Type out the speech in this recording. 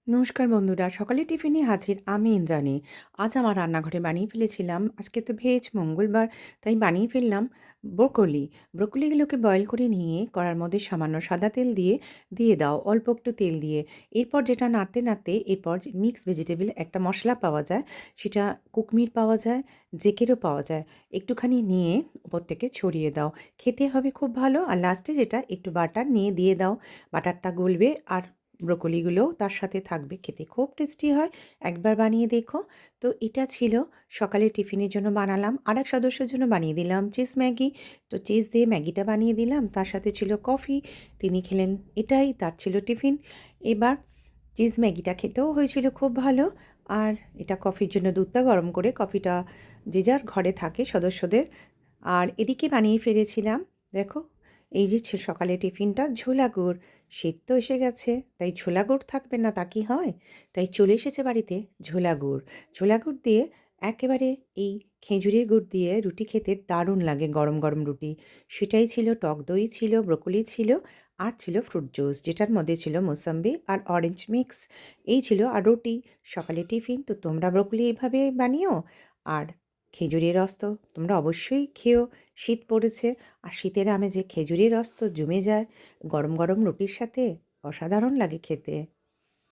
নমস্কার বন্ধুরা, সকালে টিফিনে হাজির আমি ইন্দ্রাণী। আজ আমার রান্নাঘরে বানিয়ে ফেলেছিলাম, আজকে তো ভেজ মঙ্গলবার, তাই বানিয়ে ফেললাম ব্রোকলি। ব্রোকলিগুলোকে বয়েল করে নিয়ে কড়ার মধ্যে সামান্য সাদা তেল দিয়ে দিয়ে দাও, অল্প একটু তেল দিয়ে। এরপর যেটা নাড়তে নাড়তে এরপর মিক্স ভেজিটেবল একটা মশলা পাওয়া যায়, সেটা কুকমির পাওয়া যায়, জেকেরও পাওয়া যায়। একটুখানি নিয়ে উপর থেকে ছড়িয়ে দাও, খেতে হবে খুব ভালো। আর লাস্টে যেটা একটু বাটার নিয়ে দিয়ে দাও, বাটারটা গলবে আর ব্রোকলিগুলোও তার সাথে থাকবে, খেতে খুব টেস্টি হয়। একবার বানিয়ে দেখো। তো এটা ছিল সকালের টিফিনের জন্য বানালাম। আরেক সদস্যের জন্য বানিয়ে দিলাম চিজ ম্যাগি। তো চিজ দিয়ে ম্যাগিটা বানিয়ে দিলাম, তার সাথে ছিল কফি, তিনি খেলেন এটাই, তার ছিল টিফিন। এবার চিজ ম্যাগিটা খেতেও হয়েছিল খুব ভালো। আর এটা কফির জন্য দুধটা গরম করে, কফিটা যে যার ঘরে থাকে সদস্যদের। আর এদিকে বানিয়ে ফেলেছিলাম, দেখো, এই যে সকালে টিফিনটা ঝোলা গুড়। শীত তো এসে গেছে, তাই ছোলা গুড় থাকবে না তা কি হয়, তাই চলে এসেছে বাড়িতে ঝোলা গুড়। ঝোলা গুড় দিয়ে একেবারে এই খেজুরের গুড় দিয়ে রুটি খেতে দারুণ লাগে, গরম গরম রুটি। সেটাই ছিল, টক দই ছিল, ব্রোকলি ছিল, আর ছিল ফ্রুট জুস, যেটার মধ্যে ছিল মৌসম্বি আর অরেঞ্জ মিক্স। এই ছিল আর রুটি, সকালে টিফিন। তো তোমরা ব্রোকলি এইভাবে বানিও। আর খেজুরের রস তো তোমরা অবশ্যই খেও, শীত পড়েছে। আর শীতের আমেজে খেজুরের রস তো জমে যায় গরম গরম রুটির সাথে, অসাধারণ লাগে খেতে।